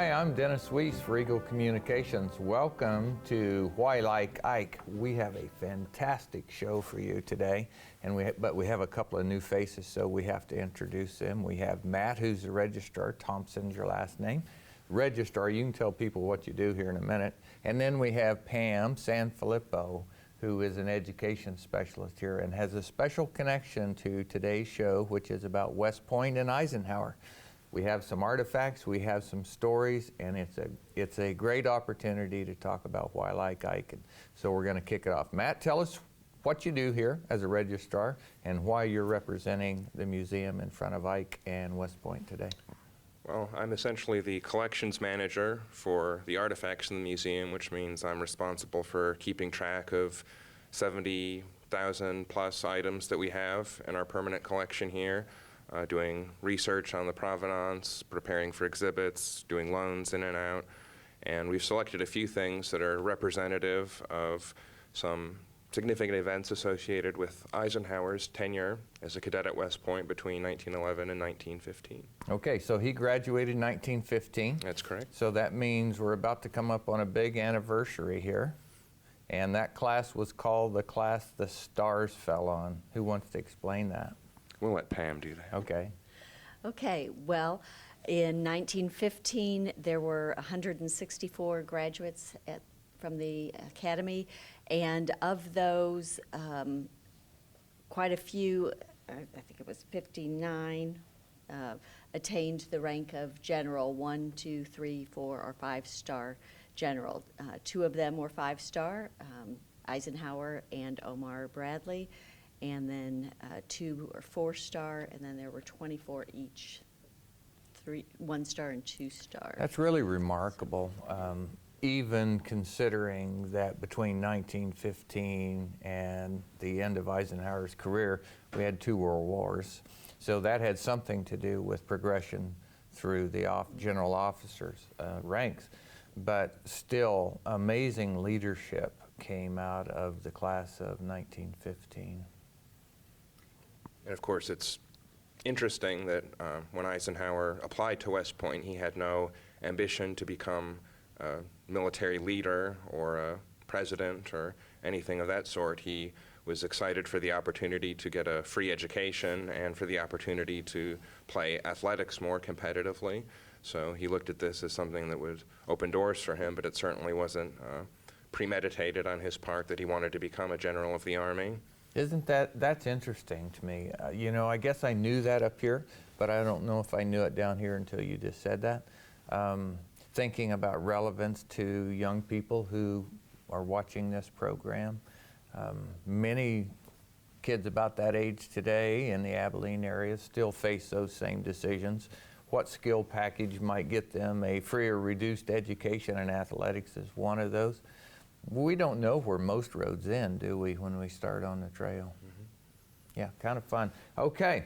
Hi, I'm Dennis Weiss for Eagle Communications. Welcome to Why Like Ike. We have a fantastic show for you today, but we have a couple of new faces, so we have to introduce them. We have Matt, who's the registrar. Thompson's your last name. Registrar, you can tell people what you do here in a minute. And then we have Pam Sanfilippo, who is an education specialist here and has a special connection to today's show, which is about West Point and Eisenhower. We have some artifacts, we have some stories, and it's a great opportunity to talk about Why Like Ike. And so we're going to kick it off. Matt, tell us what you do here as a registrar and why you're representing the museum in front of Ike and West Point today. Well, I'm essentially the collections manager for the artifacts in the museum, which means I'm responsible for keeping track of 70,000 plus items that we have in our permanent collection here. Doing research on the provenance, preparing for exhibits, doing loans in and out. And we've selected a few things that are representative of some significant events associated with Eisenhower's tenure as a cadet at West Point between 1911 and 1915. Okay, so he graduated in 1915. That's correct. So that means we're about to come up on a big anniversary here. And that class was called the class the stars fell on. Who wants to explain that? We'll let Pam do that. Okay. Okay, well, in 1915, there were 164 graduates from the academy, and of those, quite a few, I think it was 59, attained the rank of general, 1, 2, 3, 4, or 5-star general. Two of them were 5-star, Eisenhower and Omar Bradley. And then 2 or 4-star, and then there were 24 each, 1-star and 2-star. That's really remarkable, even considering that between 1915 and the end of Eisenhower's career, we had 2 world wars. So that had something to do with progression through the general officers' ranks. But still, amazing leadership came out of the class of 1915. And of course, it's interesting that when Eisenhower applied to West Point, he had no ambition to become a military leader or a president or anything of that sort. He was excited for the opportunity to get a free education and for the opportunity to play athletics more competitively. So he looked at this as something that would open doors for him, but it certainly wasn't premeditated on his part that he wanted to become a general of the Army. Isn't that's interesting to me. You know, I guess I knew that up here, but I don't know if I knew it down here until you just said that. Thinking about relevance to young people who are watching this program. Many kids about that age today in the Abilene area still face those same decisions. What skill package might get them a free or reduced education in athletics is one of those. We don't know where most roads end, do we, when we start on the trail? Mm-hmm. Yeah, kind of fun. Okay,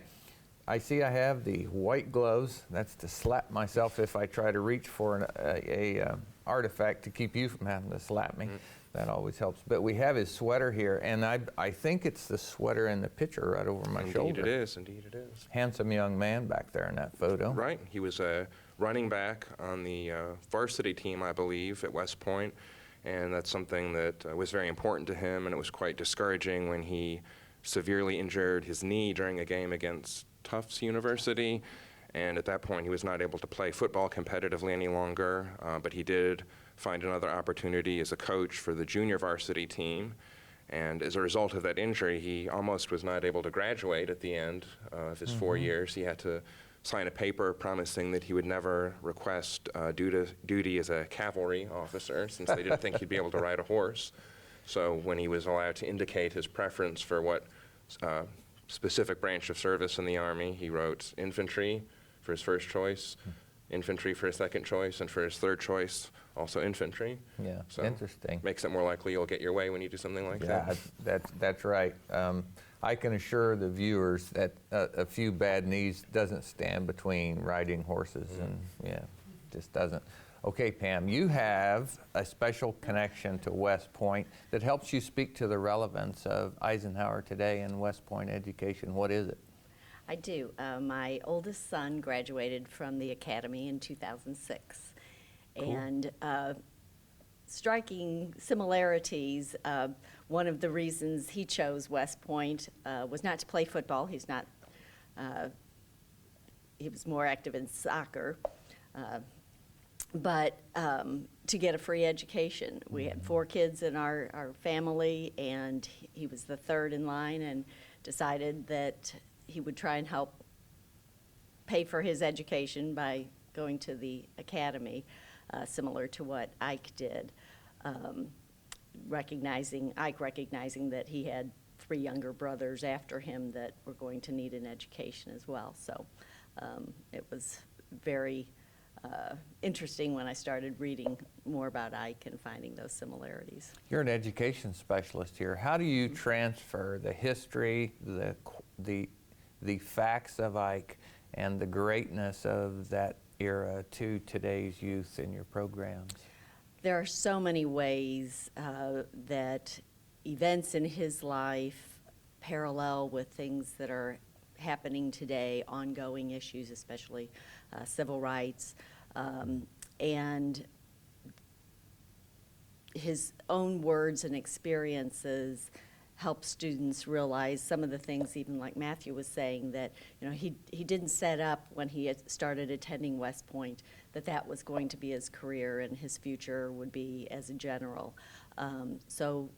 I see I have the white gloves. That's to slap myself if I try to reach for an artifact to keep you from having to slap me. Mm-hmm. That always helps. But we have his sweater here, and I think it's the sweater in the picture right over my shoulder. Indeed it is. Handsome young man back there in that photo. Right, he was a running back on the varsity team, I believe, at West Point. And that's something that was very important to him, and it was quite discouraging when he severely injured his knee during a game against Tufts University. And at that point, he was not able to play football competitively any longer, but he did find another opportunity as a coach for the junior varsity team. And as a result of that injury, he almost was not able to graduate at the end of his 4 years. He had to sign a paper promising that he would never request duty as a cavalry officer, since they didn't think he'd be able to ride a horse. So when he was allowed to indicate his preference for what specific branch of service in the Army, he wrote infantry for his first choice, infantry for his second choice, and for his third choice, also infantry. Yeah, so interesting. Makes it more likely you'll get your way when you do something like that. Yeah, that's right. I can assure the viewers that a few bad knees doesn't stand between riding horses, and yeah, just doesn't. Okay, Pam, you have a special connection to West Point that helps you speak to the relevance of Eisenhower today in West Point education. What is it? I do. My oldest son graduated from the academy in 2006. And striking similarities. One of the reasons he chose West Point was not to play football. He was more active in soccer, but to get a free education. We had 4 kids in our family, and he was the 3rd in line, and decided that he would try and help pay for his education by going to the academy, similar to what Ike did, Ike recognizing that he had 3 younger brothers after him that were going to need an education as well. So it was very interesting when I started reading more about Ike and finding those similarities. You're an education specialist here. How do you transfer the history, the facts of Ike, and the greatness of that era to today's youth in your programs? There are so many ways that events in his life parallel with things that are happening today, ongoing issues, especially civil rights, and his own words and experiences help students realize some of the things, even like Matthew was saying, that he didn't set up when he had started attending West Point that was going to be his career and his future would be as a general. So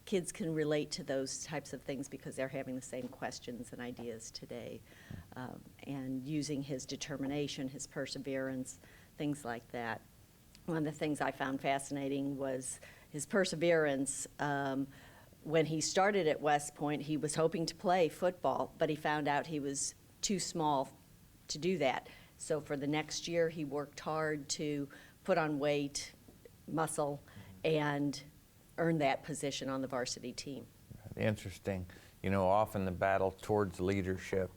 kids can relate to those types of things because they're having the same questions and ideas today, and using his determination, his perseverance, things like that. One of the things I found fascinating was his perseverance. When he started at West Point, he was hoping to play football, but he found out he was too small to do that. So for the next year, he worked hard to put on weight, muscle, and earn that position on the varsity team. Interesting. Often the battle towards leadership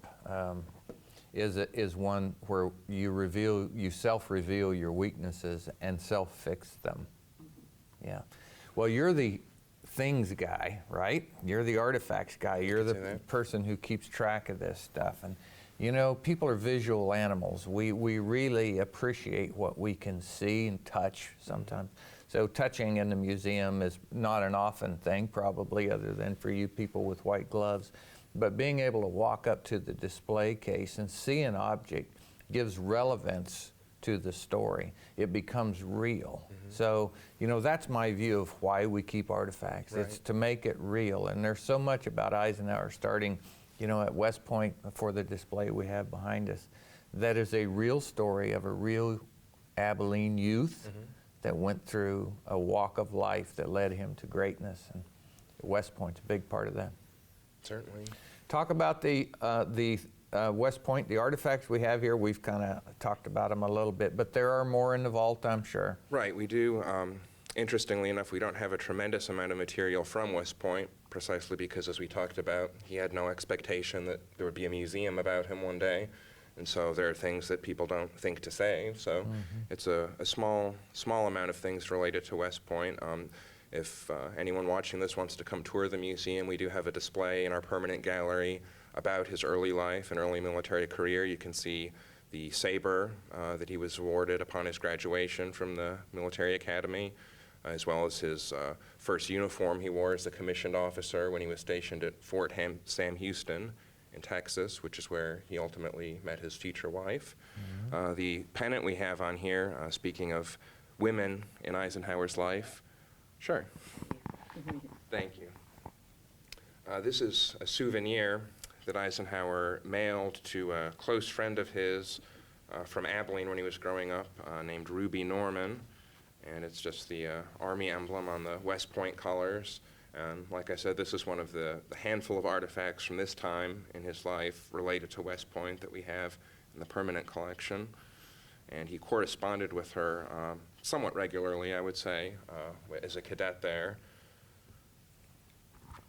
is one where you self-reveal your weaknesses and self-fix them. Yeah. Well, you're the things guy, right? You're the artifacts guy. You're the person who keeps track of this stuff. And people are visual animals. We really appreciate what we can see and touch sometimes. So touching in the museum is not an often thing, probably, other than for you people with white gloves. But being able to walk up to the display case and see an object gives relevance to the story. It becomes real. So, that's my view of why we keep artifacts. Right. It's to make it real. And there's so much about Eisenhower starting, at West Point for the display we have behind us, that is a real story of a real Abilene youth that went through a walk of life that led him to greatness. And West Point's a big part of that. Certainly. Talk about the West Point, the artifacts we have here. We've kind of talked about them a little bit, but there are more in the vault, I'm sure. Right, we do. Interestingly enough, we don't have a tremendous amount of material from West Point, precisely because, as we talked about, he had no expectation that there would be a museum about him one day. And so there are things that people don't think to say. So it's a small amount of things related to West Point. If anyone watching this wants to come tour the museum, we do have a display in our permanent gallery about his early life and early military career. You can see the saber that he was awarded upon his graduation from the military academy, as well as his first uniform he wore as a commissioned officer when he was stationed at Fort Sam Houston in Texas, which is where he ultimately met his future wife. The pennant we have on here, speaking of women in Eisenhower's life. Sure. Thank you. This is a souvenir that Eisenhower mailed to a close friend of his from Abilene when he was growing up, named Ruby Norman. And it's just the Army emblem on the West Point colors. And like I said, this is one of the handful of artifacts from this time in his life related to West Point that we have in the permanent collection. And he corresponded with her somewhat regularly, I would say, as a cadet there.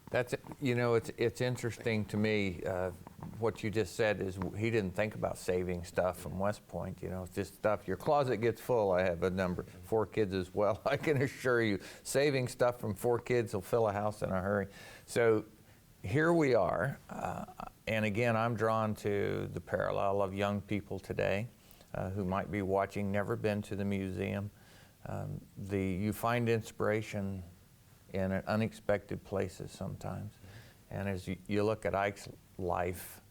That's, it's interesting to me, what you just said is he didn't think about saving stuff from West Point, it's just stuff, your closet gets full. I have a number, 4 kids as well. I can assure you, saving stuff from 4 kids will fill a house in a hurry. So here we are, and again, I'm drawn to the parallel of young people today who might be watching, never been to the museum. You find inspiration in unexpected places sometimes. And as you look at Ike's life,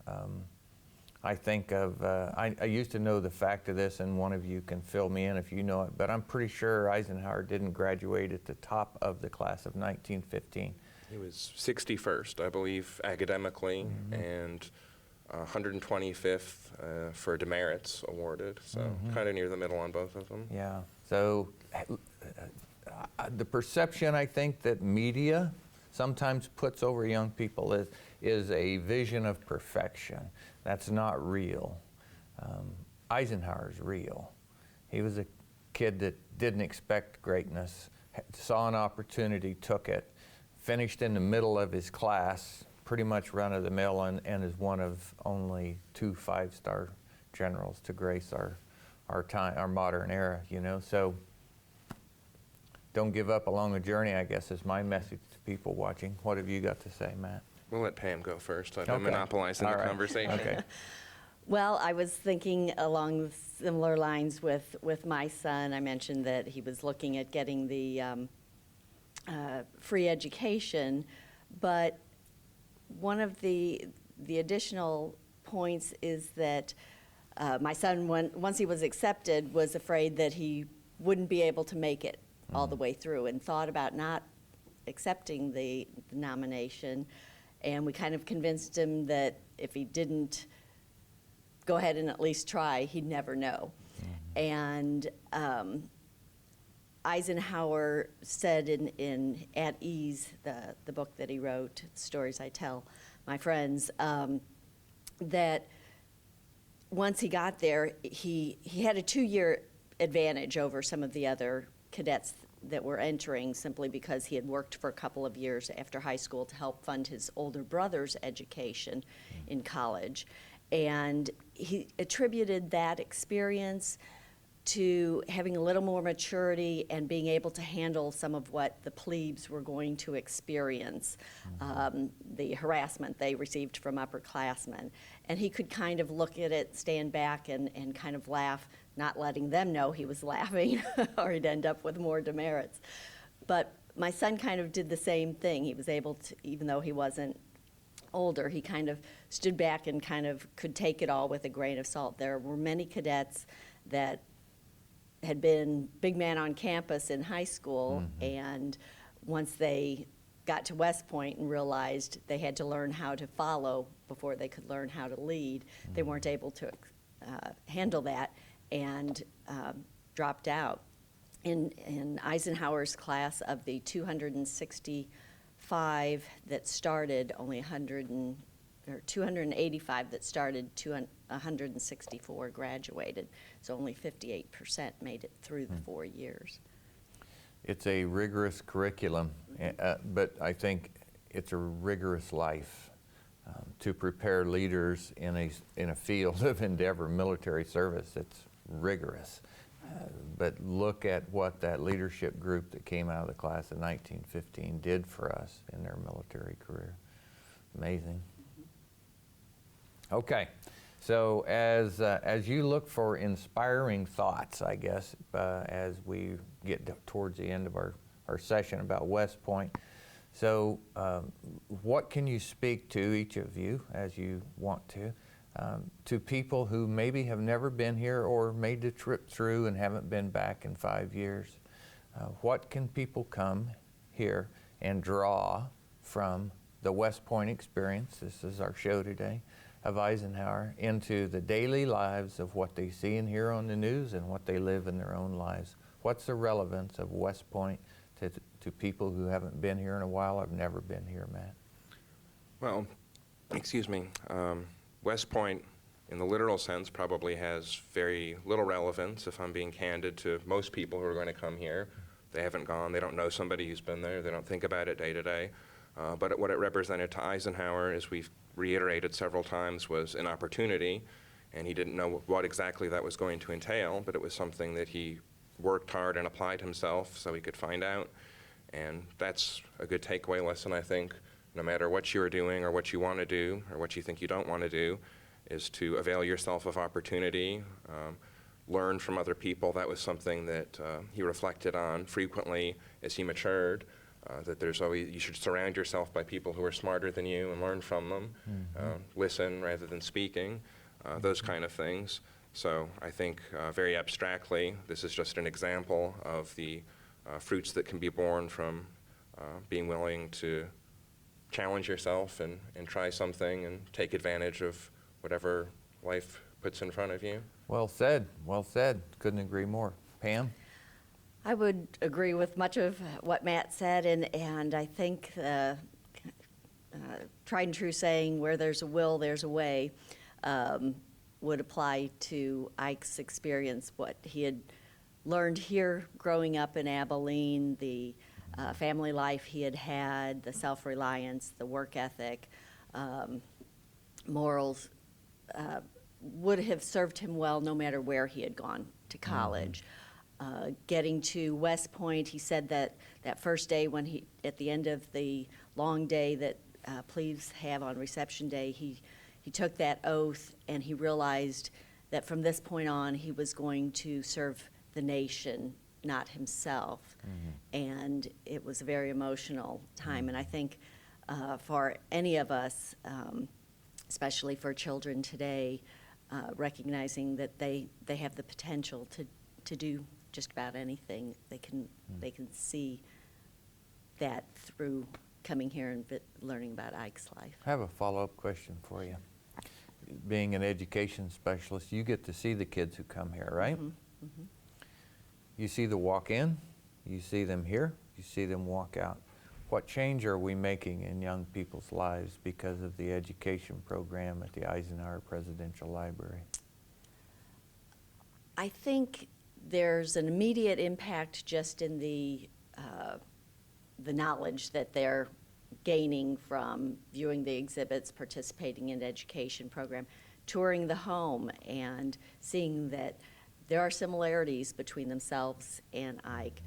I think of, I used to know the fact of this, and one of you can fill me in if you know it, but I'm pretty sure Eisenhower didn't graduate at the top of the class of 1915. He was 61st, I believe, academically, and 125th for demerits awarded, so kind of near the middle on both of them. Yeah, so the perception I think that media sometimes puts over young people is a vision of perfection. That's not real. Eisenhower's real. He was a kid that didn't expect greatness, saw an opportunity, took it, finished in the middle of his class, pretty much run-of-the-mill, and is one of only 2 5-star generals to grace our modern era, you know. So don't give up along the journey, I guess, is my message to people watching. What have you got to say, Matt? We'll let Pam go first. I've been Okay. monopolizing All the right. conversation. Okay. Well, I was thinking along similar lines with my son. I mentioned that he was looking at getting the free education, but one of the additional points is that my son, once he was accepted, was afraid that he wouldn't be able to make it all the way through, and thought about not accepting the nomination. And we kind of convinced him that if he didn't go ahead and at least try, he'd never know. And Eisenhower said in At Ease, the book that he wrote, Stories I Tell My Friends, that once he got there, he had a 2-year advantage over some of the other cadets that were entering, simply because he had worked for a couple of years after high school to help fund his older brother's education in college. And he attributed that experience to having a little more maturity and being able to handle some of what the plebes were going to experience, the harassment they received from upperclassmen. And he could kind of look at it, stand back, and kind of laugh, not letting them know he was laughing, or he'd end up with more demerits. But my son kind of did the same thing. He was able to, even though he wasn't older, he kind of stood back and kind of could take it all with a grain of salt. There were many cadets that had been big man on campus in high school, and once they got to West Point and realized they had to learn how to follow before they could learn how to lead, they weren't able to handle that, and dropped out. In Eisenhower's class, of the 265 that started, only 285 that started, 164 graduated. So only 58% made it through the 4 years. It's a rigorous curriculum, but I think it's a rigorous life to prepare leaders in a field of endeavor, military service. It's rigorous. But look at what that leadership group that came out of the class of 1915 did for us in their military career. Amazing. Okay, so as you look for inspiring thoughts, I guess, as we get towards the end of our session about West Point, so what can you speak to, each of you, as you want to people who maybe have never been here or made the trip through and haven't been back in 5 years? What can people come here and draw from the West Point experience, this is our show today, of Eisenhower, into the daily lives of what they see and hear on the news and what they live in their own lives? What's the relevance of West Point to people who haven't been here in a while or have never been here, Matt? Well, excuse me, West Point, in the literal sense, probably has very little relevance, if I'm being candid, to most people who are going to come here. They haven't gone, they don't know somebody who's been there, they don't think about it day to day. But what it represented to Eisenhower, as we've reiterated several times, was an opportunity, and he didn't know what exactly that was going to entail, but it was something that he worked hard and applied himself so he could find out. And that's a good takeaway lesson, I think, no matter what you're doing or what you want to do or what you think you don't want to do, is to avail yourself of opportunity. learn from other people. That was something that he reflected on frequently as he matured, that there's always, you should surround yourself by people who are smarter than you and learn from them, listen rather than speaking, those kind of things. So I think very abstractly, this is just an example of the fruits that can be born from being willing to challenge yourself and try something and take advantage of whatever life puts in front of you. Well said, well said. Couldn't agree more. Pam? I would agree with much of what Matt said, and I think the tried and true saying, where there's a will, there's a way, would apply to Ike's experience, what he had learned here growing up in Abilene, the family life he had had, the self-reliance, the work ethic, morals, would have served him well no matter where he had gone to college. Getting to West Point, he said that that first day when he, at the end of the long day that plebes have on reception day, he took that oath and he realized that from this point on he was going to serve the nation, not himself. And it was a very emotional time. And I think for any of us, especially for children today, recognizing that they have the potential to do just about anything. They can see that through coming here and learning about Ike's life. I have a follow-up question for you. Being an education specialist, you get to see the kids who come here, right? You see the walk in, you see them here, you see them walk out. What change are we making in young people's lives because of the education program at the Eisenhower Presidential Library? I think there's an immediate impact just in the knowledge that they're gaining from viewing the exhibits, participating in the education program, touring the home, and seeing that there are similarities between themselves and Ike.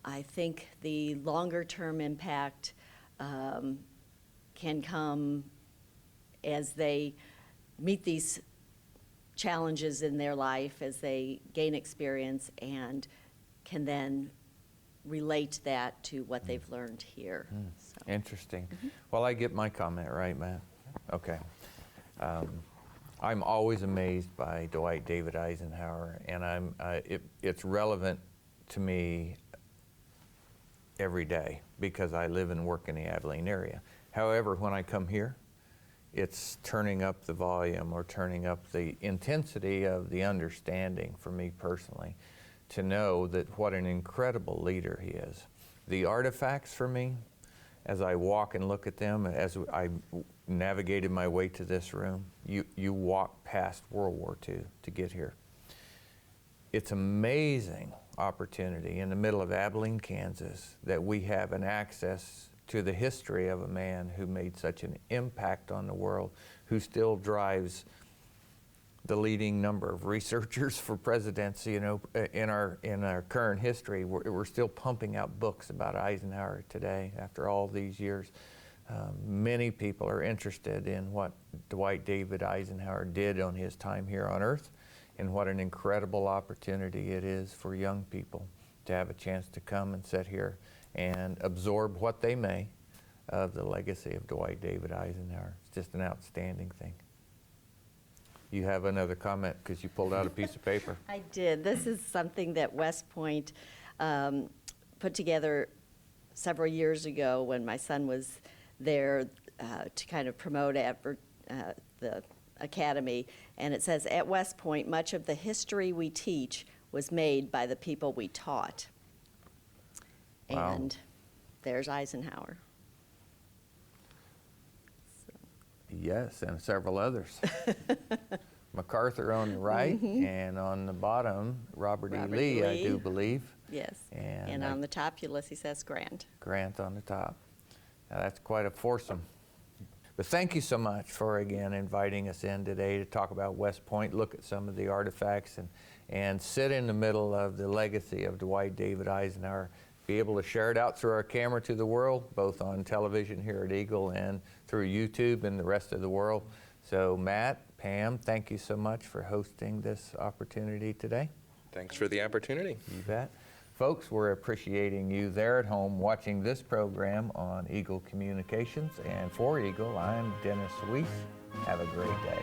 I think the longer-term impact can come as they meet these challenges in their life, as they gain experience, and can then relate that to what they've learned here. So. Interesting. Well, I get my comment right, Matt. Okay. I'm always amazed by Dwight David Eisenhower, and it's relevant to me every day because I live and work in the Abilene area. However, when I come here, it's turning up the volume or turning up the intensity of the understanding for me personally to know that what an incredible leader he is. The artifacts for me, as I walk and look at them, as I navigated my way to this room, you walk past World War II to get here. It's amazing opportunity in the middle of Abilene, Kansas, that we have an access to the history of a man who made such an impact on the world, who still drives the leading number of researchers for presidency. You know, in our current history, we're still pumping out books about Eisenhower today after all these years. Many people are interested in what Dwight David Eisenhower did on his time here on Earth, and what an incredible opportunity it is for young people to have a chance to come and sit here and absorb what they may of the legacy of Dwight David Eisenhower. It's just an outstanding thing. You have another comment because you pulled out a piece of paper. I did. This is something that West Point put together several years ago when my son was there to kind of promote the academy. And it says, at West Point, much of the history we teach was made by the people we taught. Wow. And there's Eisenhower. So. Yes, and several others. MacArthur on the right, and on the bottom, Robert E. Lee, I do believe. Yes, and on the top Ulysses S. Grant. Grant on the top. Now that's quite a foursome. But thank you so much for, again, inviting us in today to talk about West Point, look at some of the artifacts, and sit in the middle of the legacy of Dwight David Eisenhower, be able to share it out through our camera to the world, both on television here at Eagle and through YouTube and the rest of the world. So Matt, Pam, thank you so much for hosting this opportunity today. Thanks for the opportunity. You bet. Folks, we're appreciating you there at home watching this program on Eagle Communications. And for Eagle, I'm Dennis Weiss. Have a great day.